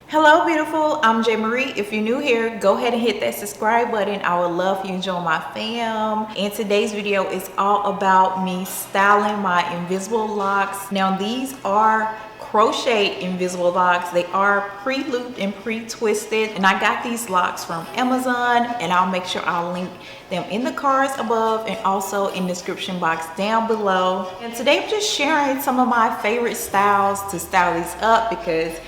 Hello beautiful, I'm J Marie. If you're new here, go ahead and hit that subscribe button. I would love for you to join my fam. And today's video is all about me styling my invisible locks. Now these are crochet invisible locks. They are pre-looped and pre-twisted, and I got these locks from Amazon, and I'll make sure I'll link them in the cards above and also in the description box down below. And today I'm just sharing some of my favorite styles to style these up because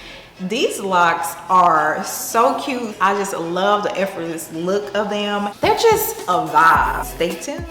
these locks are so cute. I just love the effortless look of them. They're just a vibe. Stay tuned.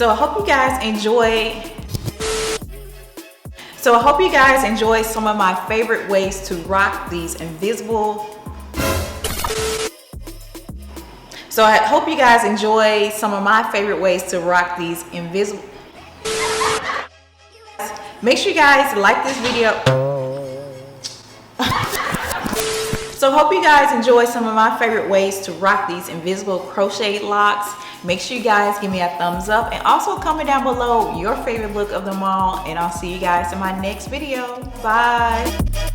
So I hope you guys enjoyed. So I hope you guys enjoyed some of my favorite ways to rock these invisible. So I hope you guys enjoy some of my favorite ways to rock these invisible. Make sure you guys like this video. So I hope you guys enjoy some of my favorite ways to rock these invisible crochet locks. Make sure you guys give me a thumbs up and also comment down below your favorite look of them all. And I'll see you guys in my next video. Bye.